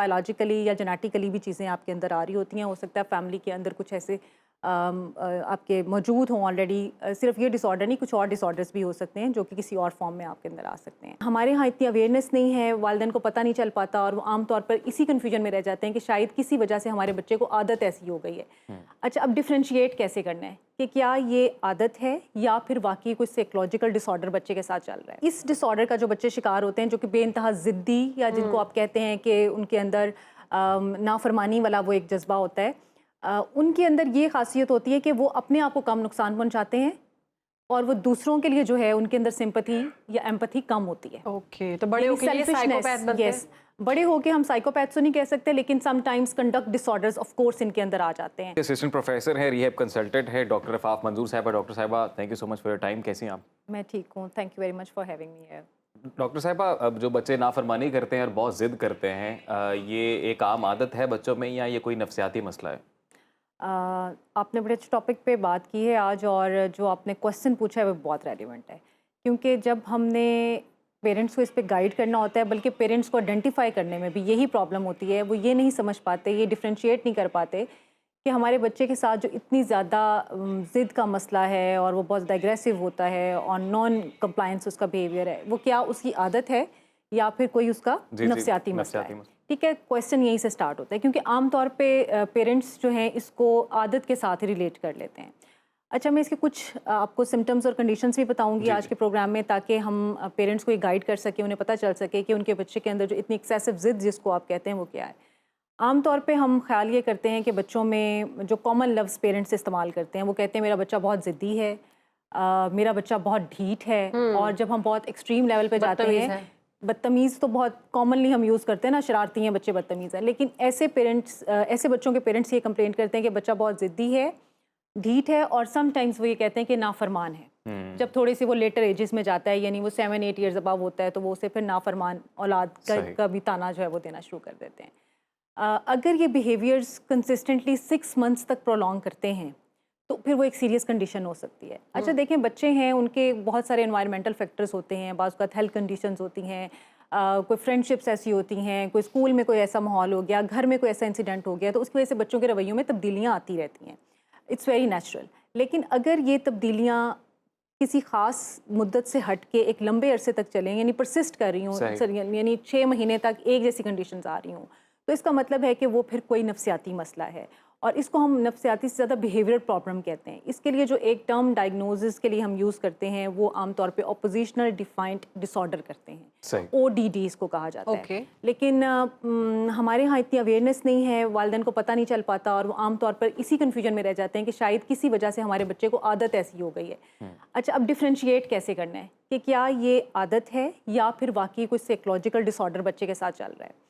Biologically یا genetically بھی چیزیں آپ کے اندر آ رہی ہوتی ہیں. ہو سکتا ہے فیملی کے اندر کچھ ایسے آپ کے موجود ہوں آلریڈی. صرف یہ ڈس آرڈر نہیں, کچھ اور ڈس آرڈرس بھی ہو سکتے ہیں جو کہ کسی اور فارم میں آپ کے اندر آ سکتے ہیں. ہمارے یہاں اتنی اویئرنیس نہیں ہے, والدین کو پتہ نہیں چل پاتا, اور وہ عام طور پر اسی کنفیوژن میں رہ جاتے ہیں کہ شاید کسی وجہ سے ہمارے بچے کو عادت ایسی ہو گئی ہے. اچھا, اب ڈفرینشیٹ کیسے کرنا ہے کہ کیا یہ عادت ہے یا پھر واقعی کوئی سائیکولوجیکل ڈس آرڈر بچے کے ساتھ چل رہا ہے. اس ڈس آرڈر کا جو بچے شکار ہوتے ہیں, جو کہ بے انتہا ضدی یا جن کو آپ کہتے ہیں کہ ان کے اندر نافرمانی والا وہ ایک جذبہ ہوتا ہے, ان کے اندر یہ خاصیت ہوتی ہے کہ وہ اپنے آپ کو کم نقصان پہنچاتے ہیں اور وہ دوسروں کے لیے جو ہے ان کے اندر سمپتھی یا ایمپتھی کم ہوتی ہے. اوکے, تو بڑے ہو کے یہ سائیکوپیتھ بنتے ہیں. بڑے ہو کے ہم سائیکوپیتھ تو نہیں کہہ سکتے, لیکن sometimes conduct disorders of course ان کے اندر آ جاتے ہیں. اسسٹنٹ پروفیسر ہیں, ریہیب کنسلٹنٹ ہے ڈاکٹر عفاف منظور صاحبہ. ڈاکٹر صاحبہ thank you so much for your time. کیسی ہیں آپ؟ میں ٹھیک ہوں, thank you very much for having me here. Doctor صاحبہ, اب جو بچے نافرمانی کرتے ہیں اور بہت ضد کرتے ہیں, یہ ایک عام عادت ہے بچوں میں یا یہ کوئی نفسیاتی مسئلہ ہے؟ آپ نے بڑے اچھے ٹاپک پہ بات کی ہے آج, اور جو آپ نے کویسچن پوچھا ہے وہ بہت ریلیونٹ ہے, کیونکہ جب ہم نے پیرنٹس کو اس پہ گائیڈ کرنا ہوتا ہے, بلکہ پیرنٹس کو آئیڈینٹیفائی کرنے میں بھی یہی پرابلم ہوتی ہے. وہ یہ نہیں سمجھ پاتے, یہ ڈفرینشیٹ نہیں کر پاتے کہ ہمارے بچے کے ساتھ جو اتنی زیادہ ضد کا مسئلہ ہے اور وہ بہت زیادہ اگریسو ہوتا ہے اور نان کمپلائنس اس کا بیہیویئر ہے, وہ کیا اس کی عادت ہے یا پھر کوئی اس کا نفسیاتی مسئلہ ہے. ٹھیک ہے, کویسچن یہیں سے سٹارٹ ہوتا ہے, کیونکہ عام طور پہ پیرنٹس جو ہیں اس کو عادت کے ساتھ ریلیٹ کر لیتے ہیں. اچھا, میں اس کے کچھ آپ کو سمٹمز اور کنڈیشنز بھی بتاؤں گی آج کے پروگرام میں, تاکہ ہم پیرنٹس کو یہ گائیڈ کر سکیں, انہیں پتہ چل سکے کہ ان کے بچے کے اندر جو اتنی ایکسیسو ضد جس کو آپ کہتے ہیں وہ کیا ہے. عام طور پہ ہم خیال یہ کرتے ہیں کہ بچوں میں جو کامن لفظ پیرنٹس استعمال کرتے ہیں, وہ کہتے ہیں میرا بچہ بہت ضدی ہے, میرا بچہ بہت ڈھیٹ ہے. اور جب ہم بہت ایکسٹریم لیول پہ جاتے ہیں, بدتمیز تو بہت کامنلی ہم یوز کرتے ہیں نا, شرارتی ہیں بچے, بدتمیز ہیں. لیکن ایسے بچوں کے پیرنٹس یہ کمپلین کرتے ہیں کہ بچہ بہت ضدی ہے, ڈھیٹ ہے, اور سم ٹائمز وہ یہ کہتے ہیں کہ نافرمان ہے. جب تھوڑے سے وہ لیٹر ایجز میں جاتا ہے, یعنی وہ 7-8 ایئرز ابو ہوتا ہے, تو وہ اسے پھر نافرمان اولاد کا بھی تانا جو ہے وہ دینا شروع کر دیتے ہیں. اگر یہ بیہیویئرز کنسسٹنٹلی 6 months تک پرولونگ کرتے ہیں تو پھر وہ ایک سیریس کنڈیشن ہو سکتی ہے. اچھا دیکھیں, بچے ہیں, ان کے بہت سارے انوائرمنٹل فیکٹرز ہوتے ہیں, بعض اوقات ہیلتھ کنڈیشنز ہوتی ہیں, کوئی فرینڈشپس ایسی ہوتی ہیں, کوئی اسکول میں کوئی ایسا ماحول ہو گیا, گھر میں کوئی ایسا انسیڈنٹ ہو گیا, تو اس کی وجہ سے بچوں کے رویوں میں تبدیلیاں آتی رہتی ہیں. It's very natural. لیکن اگر یہ تبدیلیاں کسی خاص مدت سے ہٹ کے ایک لمبے عرصے تک چلیں, یعنی پرسسٹ کر رہی ہوں, یعنی 6 مہینے تک ایک جیسی کنڈیشنز آ رہی ہوں, تو اس کا مطلب ہے کہ وہ پھر کوئی نفسیاتی مسئلہ ہے, اور اس کو ہم نفسیاتی سے زیادہ بیہیویئر پرابلم کہتے ہیں. اس کے لیے جو ایک ٹرم ڈائگنوزس کے لیے ہم یوز کرتے ہیں وہ عام طور پہ اپوزیشنل ڈیفائنڈ ڈس آرڈر کرتے ہیں, ODD اس کو کہا جاتا ہے. لیکن ہمارے ہاں اتنی اویئرنیس نہیں ہے, والدین کو پتہ نہیں چل پاتا, اور وہ عام طور پر اسی کنفیوژن میں رہ جاتے ہیں کہ شاید کسی وجہ سے ہمارے بچے کو عادت ایسی ہو گئی ہے. اچھا, اب ڈفرینشیٹ کیسے کرنا ہے کہ کیا یہ عادت ہے یا پھر واقعی کوئی سائیکولوجیکل ڈس آرڈر بچے کے ساتھ چل رہا ہے.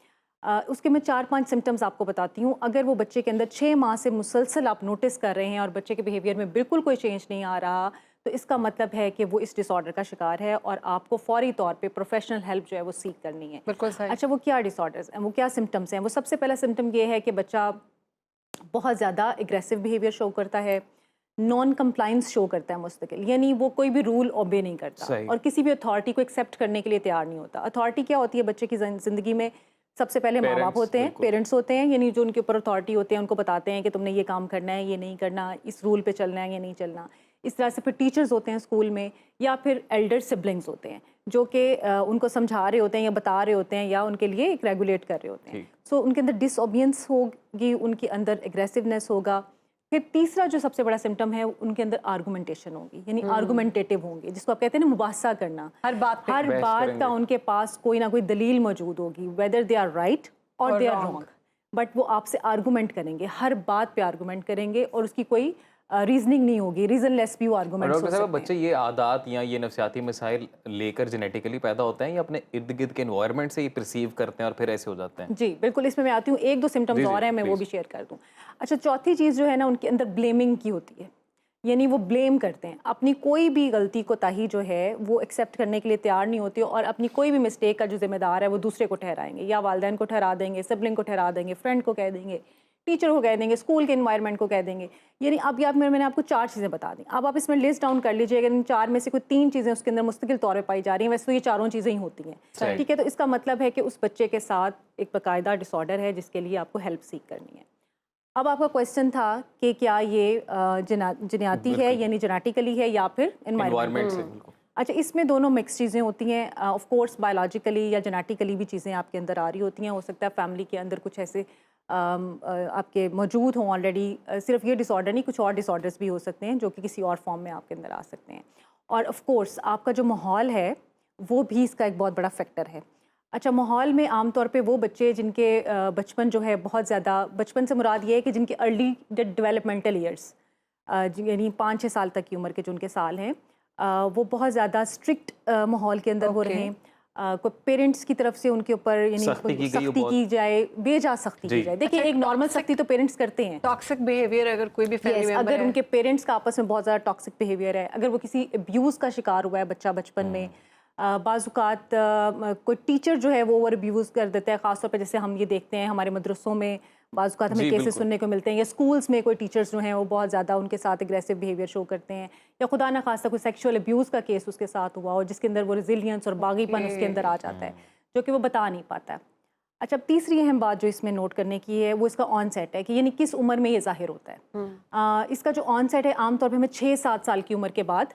اس کے میں 4-5 سمٹمز آپ کو بتاتی ہوں. اگر وہ بچے کے اندر 6 ماہ سے مسلسل آپ نوٹس کر رہے ہیں اور بچے کے بیہیویئر میں بالکل کوئی چینج نہیں آ رہا, تو اس کا مطلب ہے کہ وہ اس ڈس آرڈر کا شکار ہے, اور آپ کو فوری طور پہ پروفیشنل ہیلپ جو ہے وہ سیک کرنی ہے. بالکل صحیح. اچھا, وہ کیا ڈس آرڈرز ہیں, وہ کیا سمٹمز ہیں؟ وہ سب سے پہلا سمٹم یہ ہے کہ بچہ بہت زیادہ اگریسو بیہیویئر شو کرتا ہے, نان کمپلائنس شو کرتا ہے مستقل, یعنی وہ کوئی بھی رول اوبے نہیں کرتا اور کسی بھی اتھارٹی کو ایکسیپٹ کرنے کے لیے تیار نہیں ہوتا. اتھارٹی کیا ہوتی ہے بچے کی زندگی میں؟ سب سے پہلے ماں باپ ہوتے ہیں, پیرنٹس ہوتے ہیں, یعنی جو ان کے اوپر اتھارٹی ہوتے ہیں, ان کو بتاتے ہیں کہ تم نے یہ کام کرنا ہے, یہ نہیں کرنا, اس رول پہ چلنا ہے, یہ نہیں چلنا. اس طرح سے پھر ٹیچرز ہوتے ہیں اسکول میں, یا پھر ایلڈر سبلنگز ہوتے ہیں جو کہ ان کو سمجھا رہے ہوتے ہیں یا بتا رہے ہوتے ہیں یا ان کے لیے ایک ریگولیٹ کر رہے ہوتے ہیں. سو ان کے اندر ڈس اوبیڈینس ہوگی, ان کے اندر اگریسونیس ہوگا. پھر تیسرا جو سب سے بڑا سمٹم ہے, ان کے اندر آرگومنٹیشن ہوگی, یعنی آرگومنٹیٹیو ہوں گے, جس کو آپ کہتے ہیں نا مباحثہ کرنا. ہر بات کا ان کے پاس کوئی نہ کوئی دلیل موجود ہوگی, ویدر دے آر رائٹ اور دے آر رانگ, بٹ وہ آپ سے آرگومنٹ کریں گے, ہر بات پہ آرگومنٹ کریں گے, اور اس کی کوئی ریزننگ نہیں ہوگی, ریزن لیس بھی وہ آرگومنٹس ہو سکتے ہیں. بچے یہ عادات یا یہ نفسیاتی مسائل لے کر جینیٹیکلی پیدا ہوتے ہیں یا اپنے ارد گرد کے انوائرمنٹ سے یہ پرسیو کرتے ہیں اور پھر ایسے ہو جاتے ہیں؟ جی بالکل, اس میں آتی ہوں, 1-2 سمٹمز اور ہیں, میں وہ بھی شیئر کر دوں. اچھا, چوتھی چیز جو ہے نا, ان کے اندر بلیمنگ کی ہوتی ہے, یعنی وہ بلیم کرتے ہیں، اپنی کوئی بھی غلطی کوتاہی جو ہے وہ ایکسیپٹ کرنے کے لیے تیار نہیں ہوتی، اور اپنی کوئی بھی مسٹیک کا جو ذمہ دار ہے وہ دوسرے کو ٹھہرائیں گے، یا والدین کو ٹھہرا دیں گے، سبلنگ کو ٹھہرا دیں گے، فرینڈ کو کہہ دیں گے، ٹیچر کو کہہ دیں گے، اسکول کے انوائرمنٹ کو کہہ دیں گے. یعنی اب یہ میں نے آپ کو 4 چیزیں بتا دیں، اب آپ اس میں لسٹ ڈاؤن کر لیجیے. اگر ان 4 میں سے کوئی 3 چیزیں اس کے اندر مستقل طور پہ پائی جا رہی ہیں، ویسے تو یہ چاروں چیزیں ہی ہوتی ہیں، ٹھیک ہے. تو اس کا مطلب ہے کہ اس بچے کے ساتھ ایک باقاعدہ ڈس آرڈر ہے جس کے لیے آپ کو ہیلپ سیک کرنی ہے. اب آپ کا کویشچن تھا کہ کیا یہ جینیاتی ہے، یعنی جینیٹیکلی ہے، یا پھر انوائرمنٹ سے. اچھا، اس میں دونوں مکس چیزیں ہوتی ہیں. آف کورس بایولوجیکلی یا جینیٹیکلی بھی چیزیں آپ کے اندر آ رہی ہوتی ہیں. ہو سکتا ہے فیملی کے اندر کچھ ایسے آپ کے موجود ہوں آلریڈی. صرف یہ ڈس آرڈر نہیں، کچھ اور ڈس آرڈرس بھی ہو سکتے ہیں جو کہ کسی اور فارم میں آپ کے اندر آ سکتے ہیں. اور آف کورس آپ کا جو ماحول ہے وہ بھی اس کا ایک بہت بڑا فیکٹر ہے. اچھا، ماحول میں عام طور پہ وہ بچے جن کے بچپن جو ہے بہت زیادہ، بچپن سے مراد یہ ہے کہ جن کے ارلی ڈیولپمنٹل ایئرس، یعنی 5-6 سال تک کی عمر کے جو ان کے سال ہیں، وہ بہت زیادہ اسٹرکٹ ماحول کے اندر ہو رہے ہیں. کوئی پیرنٹس کی طرف سے ان کے اوپر یعنی سختی کی جائے، بے جا سختی کی جائے. دیکھیں، ایک نارمل سختی تو پیرنٹس کرتے ہیں. ٹاکسک بیہیویئر اگر کوئی بھی فیملی ممبر اگر ان کے پیرنٹس کا آپس میں بہت زیادہ ٹاکسک بیہیویئر ہے، اگر وہ کسی ابیوز کا شکار ہوا ہے بچہ بچپن میں، بعض اوقات کوئی ٹیچر جو ہے وہ اوور ابیوز کر دیتا ہے. خاص طور پہ جیسے ہم یہ دیکھتے ہیں ہمارے مدرسوں میں بعض اوقات ہمیں کیسز سننے کو ملتے ہیں، یا اسکولس میں کوئی ٹیچرز جو ہیں وہ بہت زیادہ ان کے ساتھ اگریسو بیہیویئر شو کرتے ہیں، یا خدا نہ خواستہ کوئی سیکشول ابیوز کا کیس اس کے ساتھ ہوا ہو جس کے اندر وہ ریزیلینس اور باغی پن اس کے اندر آ جاتا ہے جو کہ وہ بتا نہیں پاتا ہے. اچھا، تیسری اہم بات جو اس میں نوٹ کرنے کی ہے وہ اس کا آن سیٹ ہے کہ یعنی کس عمر میں یہ ظاہر ہوتا ہے. اس کا جو آن سیٹ ہے عام طور پہ ہمیں 6-7 سال کی عمر کے بعد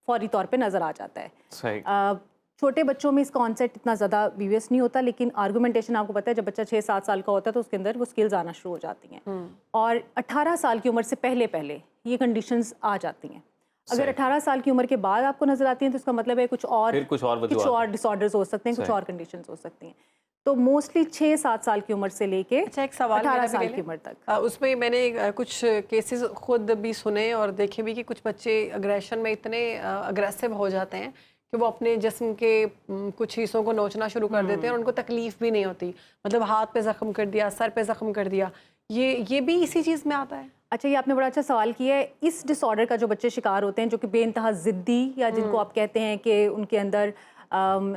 فوری طور پہ نظر آ جاتا ہے. چھوٹے بچوں میں اس کا آن سیٹ اتنا زیادہ ویویس نہیں ہوتا، لیکن آرگومنٹیشن آپ کو پتہ ہے جب بچہ 6-7 سال کا ہوتا ہے تو اس کے اندر وہ سکلز آنا شروع ہو جاتی ہیں. اور 18 سال کی عمر سے پہلے یہ کنڈیشنز آ جاتی ہیں. اگر 18 سال کی عمر کے بعد آپ کو نظر آتی ہیں تو اس کا مطلب ہے کچھ اور ڈس آرڈرز ہو سکتے ہیں، کچھ اور کنڈیشنز ہو سکتی ہیں. تو موسٹلی 6-7 سال کی عمر سے لے کے 18 سال کی عمر تک. اس میں میں نے کچھ کیسز خود بھی سنے اور دیکھے بھی کہ کچھ بچے اگریشن میں اتنے اگریسو ہو جاتے ہیں کہ وہ اپنے جسم کے کچھ حصوں کو نوچنا شروع کر دیتے ہیں اور ان کو تکلیف بھی نہیں ہوتی. مطلب ہاتھ پہ زخم کر دیا، سر پہ زخم کر دیا. یہ بھی اسی چیز میں آتا ہے. اچھا، یہ آپ نے بڑا اچھا سوال کیا ہے. اس ڈس آرڈر کا جو بچے شکار ہوتے ہیں جو کہ بے انتہا ضدی، یا جن کو آپ کہتے ہیں کہ ان کے اندر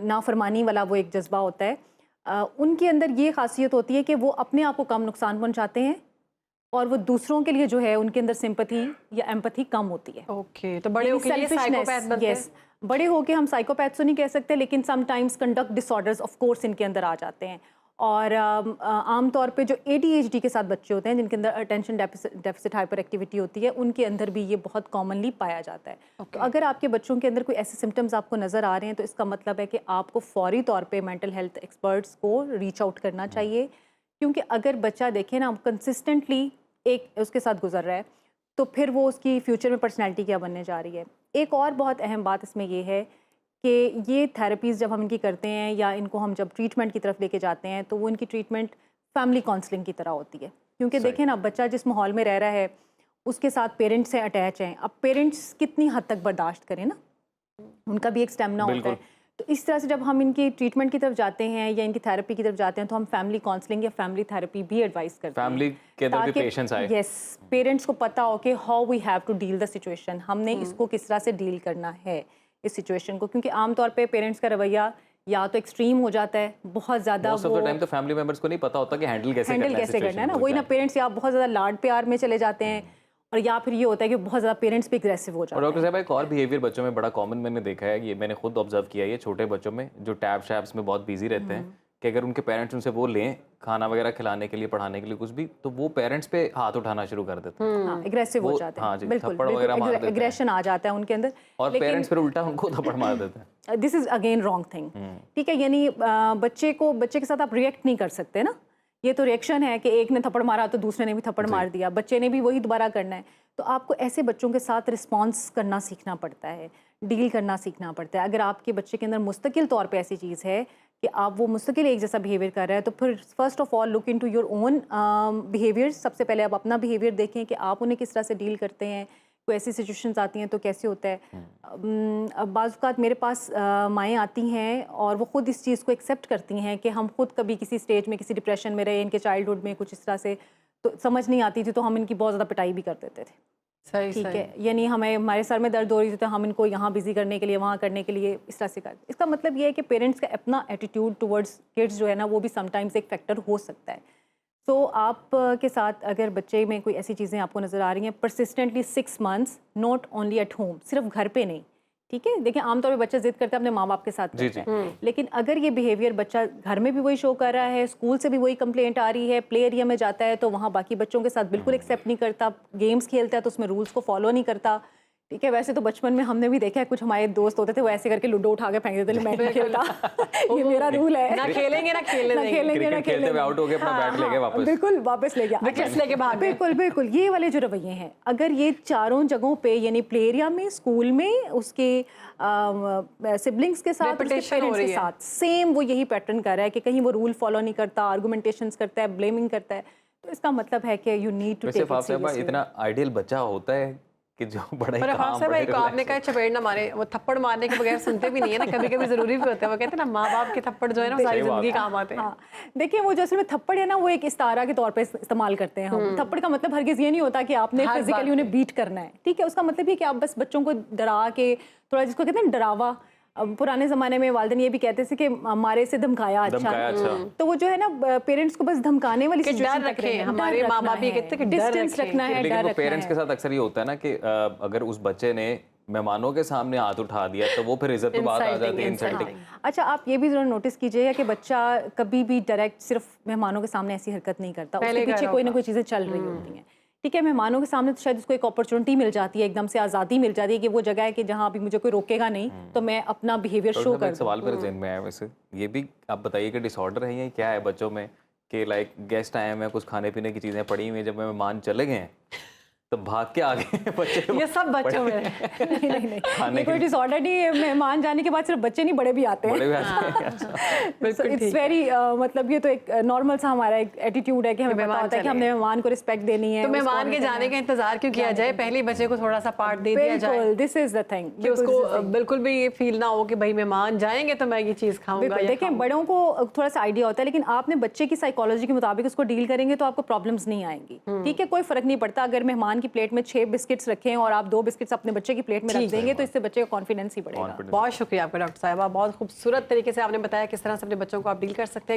نافرمانی والا وہ ایک جذبہ ہوتا ہے، ان کے اندر یہ خاصیت ہوتی ہے کہ وہ اپنے آپ کو کم نقصان پہنچاتے ہیں اور وہ دوسروں کے لیے جو ہے ان کے اندر سمپتھی یا ایمپتھی کم ہوتی ہے. اوکے، تو بڑے ہو کے یہ سائیکوپیتھ بنتے ہیں. بڑے ہو کے ہم سائیکوپیتھ تو نہیں کہہ سکتے، لیکن sometimes conduct disorders of course ان کے اندر آ جاتے ہیں. اور عام طور پہ جو ADHD کے ساتھ بچے ہوتے ہیں جن کے اندر اٹینشن ڈیفیسٹ ہائپر ایکٹیویٹی ہوتی ہے، ان کے اندر بھی یہ بہت کامنلی پایا جاتا ہے. تو اگر آپ کے بچوں کے اندر کوئی ایسے سمٹمز آپ کو نظر آ رہے ہیں تو اس کا مطلب ہے کہ آپ کو فوری طور پہ مینٹل ہیلتھ ایکسپرٹس کو ریچ آؤٹ کرنا چاہیے. کیونکہ اگر بچہ دیکھیں نا کنسسٹنٹلی ایک اس کے ساتھ گزر رہا ہے تو پھر وہ اس کی فیوچر میں پرسنالٹی کیا بننے جا رہی ہے. ایک اور بہت اہم بات اس میں یہ ہے کہ یہ تھیراپیز جب ہم ان کی کرتے ہیں یا ان کو ہم جب ٹریٹمنٹ کی طرف لے کے جاتے ہیں تو وہ ان کی ٹریٹمنٹ فیملی کاؤنسلنگ کی طرح ہوتی ہے. کیونکہ دیکھیں نا، بچہ جس ماحول میں رہ رہا ہے اس کے ساتھ پیرنٹس سے اٹیچ ہیں. اب پیرنٹس کتنی حد تک برداشت کریں نا، ان کا بھی ایک اسٹیمنا ہوتا ہے. تو اس طرح سے جب ہم ان کی ٹریٹمنٹ کی طرف جاتے ہیں یا ان کی تھیراپی کی طرف جاتے ہیں تو ہم فیملی کاؤنسلنگ یا فیملی تھیراپی بھی ایڈوائز کرتے ہیں فیملی کے اندر بھی پیشنس آئے. یس، پیرنٹس کو پتہ ہو کہ how we have to deal the situation, ہم نے اس کو کس طرح سے ڈیل کرنا ہے اس سچویشن کو. کیونکہ عام طور پہ پیرنٹس کا رویہ یا تو ایکسٹریم ہو جاتا ہے بہت زیادہ، موسٹ آف دی ٹائم تو فیملی ممبرس کو نہیں پتہ ہوتا کہ ہینڈل کیسے کرنا ہے نا. وہی نا، پیرنٹس یا بہت زیادہ لاڈ پیار میں چلے جاتے ہیں، اور یا پھر یہ ہوتا ہے کہ بہت زیادہ پیرنٹس بھی اگریسو ہو جاتے ہیں. اور ڈاکٹر صاحب ایک اور بیہیویئر بچوں میں بڑا کامن میں نے دیکھا ہے، یہ میں نے خود آبزرو کیا ہے، یہ چھوٹے بچوں میں جو ٹیب شیبس میں بہت بیزی رہتے ہیں کہ اگر ان کے پیرنٹس ان سے وہ لیں کھانا وغیرہ کھلانے کے لیے، پڑھانے کے لیے کچھ بھی، تو وہ پیرنٹس پہ ہاتھ اٹھانا شروع کر دیتے ہیں. ہاں، اگریسو ہو جاتے ہیں. ہاں جی، بالکل تھپڑ وغیرہ مار دیتے ہیں، اگریشن آ جاتا ہے ان کے اندر. اور پیرنٹس پھر الٹا ان کو تھپڑ مار دیتے ہیں. دس از اگین رانگ تھنگ. ٹھیک ہے، یعنی بچے کے ساتھ آپ ریئیکٹ نہیں کر سکتے نا. یہ تو ریئیکشن ہے کہ ایک نے تھپڑ مارا تو دوسرے نے بھی تھپڑ مار دیا، بچے نے بھی وہی دوبارہ کرنا ہے. تو آپ کو ایسے بچوں کے ساتھ رسپانس کرنا سیکھنا پڑتا ہے، ڈیل کرنا سیکھنا پڑتا ہے. اگر آپ کے بچے کے اندر مستقل طور پہ ایسی چیز ہے کہ آپ وہ مستقل ایک جیسا بیہیویئر کر رہے ہیں تو پھر first of all look into your own behaviour. سب سے پہلے آپ اپنا بیہیویئر دیکھیں کہ آپ انہیں کس طرح سے ڈیل کرتے ہیں. کوئی ایسی سچویشنز آتی ہیں تو کیسے ہوتا ہے. بعض اوقات میرے پاس مائیں آتی ہیں اور وہ خود اس چیز کو ایکسیپٹ کرتی ہیں کہ ہم خود کبھی کسی اسٹیج میں کسی ڈپریشن میں رہے، ان کے چائلڈہڈ میں کچھ اس طرح سے، تو سمجھ نہیں آتی تھی تو ہم ان کی بہت زیادہ پٹائی بھی کر دیتے تھے. صحیح ٹھیک صحیح ہے، یعنی ہمارے سر میں درد ہو رہی تھی تو ہم ان کو یہاں بزی کرنے کے لیے وہاں کرنے کے لیے اس طرح سے کرتے. اس کا مطلب یہ ہے کہ پیرنٹس کا اپنا ایٹیٹیوڈ ٹورڈز کڈس جو ہے نا وہ بھی سم ٹائمز ایک فیکٹر ہو سکتا ہے. تو آپ کے ساتھ اگر بچے میں کوئی ایسی چیزیں آپ کو نظر آ رہی ہیں persistently 6 months not only at home, صرف گھر پہ نہیں، ٹھیک ہے. دیکھیں عام طور پہ بچہ ضد کرتا ہے اپنے ماں باپ کے ساتھ کرتا ہے، لیکن اگر یہ بیہیویئر بچہ گھر میں بھی وہی شو کر رہا ہے، اسکول سے بھی وہی کمپلینٹ آ رہی ہے، پلے ایریا میں جاتا ہے تو وہاں باقی بچوں کے ساتھ بالکل ایکسیپٹ نہیں کرتا، گیمز کھیلتا ہے تو اس میں رولس کو فالو نہیں کرتا، ٹھیک ہے. ویسے تو بچپن میں ہم نے بھی دیکھا ہے کچھ ہمارے دوست ہوتے تھے وہ ایسے کر کے لوڈو اٹھا کے پھینک دیتے تھے، میں نہیں کھیلتا، یہ میرا رول ہے، نہ کھیلیں گے نہ کھیلنے دیں گے، کرکٹ کھیلتے ہوئے آؤٹ ہو گئے اپنا بیٹ لے کے واپس بالکل واپس لے گیا، وکٹس لے کے بھاگ گئے. بالکل بالکل یہ والے جو رویے ہیں اگر یہ چاروں جگہوں پہ یعنی پلے ایریا میں، اسکول میں، اس کے سبلنگس کے ساتھ، اس کے پیرنٹس کے ساتھ سیم وہ یہی پیٹرن کر رہا ہے کہ کہیں وہ رول فالو نہیں کرتا، آرگومنٹیشنز کرتا ہے، بلیمنگ کرتا ہے، تو اس کا مطلب ہے کہ you need to take it seriously. اتنا آئیڈیل بچہ ہوتا ہے کہ جو بڑا ہی عرفات صاحب ایک آپ نے کہا چپیڑ نہ مارے، وہ تھپڑ مارنے کے بغیر سنتے بھی نہیں ہے نا، کبھی کبھی ضروری بھی ہوتا ہے، وہ کہتے ہیں نا ماں باپ کے تھپڑ جو ہے نا ساری زندگی کام آتے ہیں. دیکھیں وہ جو اصل میں تھپڑ ہے نا وہ ایک استعارہ کے طور پہ استعمال کرتے ہیں ہم. تھپڑ کا مطلب ہرگز یہ نہیں ہوتا کہ آپ نے فزیکلی انہیں بیٹ کرنا ہے، ٹھیک ہے. اس کا مطلب یہ کہ آپ بس بچوں کو ڈرا کے تھوڑا، جس کو کہتے ہیں ڈراوا، پرانے زمانے میں والدین یہ بھی کہتے تھے کہ مارے سے دھمکایا اچھا، تو وہ جو ہے نا پیرنٹس کو بس دھمکانے والی ڈر رکھیں، ہمارے ماں باپ یہ کہتے ہیں کہ ڈسٹینس رکھنا ہے، لیکن وہ پیرنٹس کے ساتھ اکثر یہ ہوتا ہے نا کہ اگر اس بچے نے مہمانوں کے سامنے ہاتھ اٹھا دیا تو وہ پھر عزت کی بات آ جاتی ہے، انسلٹنگ. اچھا آپ یہ بھی ضرور نوٹس کیجیے گا کہ بچہ کبھی بھی ڈائریکٹ صرف مہمانوں کے سامنے ایسی حرکت نہیں کرتا، اس کے پیچھے کوئی نہ کوئی چیزیں چل رہی ہوتی ہیں، ٹھیک ہے. مہمانوں کے سامنے تو شاید اس کو ایک اپرچونٹی مل جاتی ہے، ایک دم سے آزادی مل جاتی ہے کہ وہ جگہ ہے کہ جہاں ابھی مجھے کوئی روکے گا نہیں تو میں اپنا بیہیویئر شو کر دوں. سوال میرے ذہن میں آیا ویسے، یہ بھی آپ بتائیے کہ ڈس آرڈر ہے یا کیا ہے بچوں میں کہ لائک گیسٹ آئے ہیں، کچھ کھانے پینے کی چیزیں پڑی ہوئی ہیں، جب مہمان چلے گئے ہیں تو بھاگ کے آگے بچے، یہ سب بچوں میں نہیں کوئی ڈس آرڈر نہیں ہے. مہمان جانے کے بعد صرف بچے نہیں بڑے بھی آتے ہیں، اٹس ویری مطلب یہ تو ایک نارمل سا ہمارا ایک ایٹیٹیوڈ ہے کہ ہمیں پتا ہوتا ہے کہ ہم نے مہمان کو رسپیکٹ دینی ہے. تو مہمان کے جانے کا انتظار کیوں کیا جائے، پہلے بچے کو تھوڑا سا پارٹ دے دیا جائے. بالکل دس از دا تھنگ کہ اس کو بالکل بھی یہ فیل نہ ہو کہ بھائی مہمان جائیں گے تو میں یہ چیز کھاؤں گا. دیکھیں بڑوں کو تھوڑا سا آئیڈیا ہوتا ہے لیکن آپ نے بچے کی سائیکالوجی کے مطابق اس کو ڈیل کریں گے تو آپ کو پرابلمس نہیں آئیں گی، ٹھیک ہے. کوئی فرق نہیں پڑتا اگر مہمان کی پلیٹ میں 6 بسکٹس رکھیں اور آپ 2 بسکٹس اپنے بچے کی پلیٹ میں رکھ دیں گے تو اس سے بچے کا کانفیڈنس ہی بڑھے گا. بہت شکریہ آپ کا ڈاکٹر صاحبہ، بہت خوبصورت طریقے سے آپ نے بتایا کس طرح سے اپنے بچوں کو آپ ڈیل کر سکتے ہیں.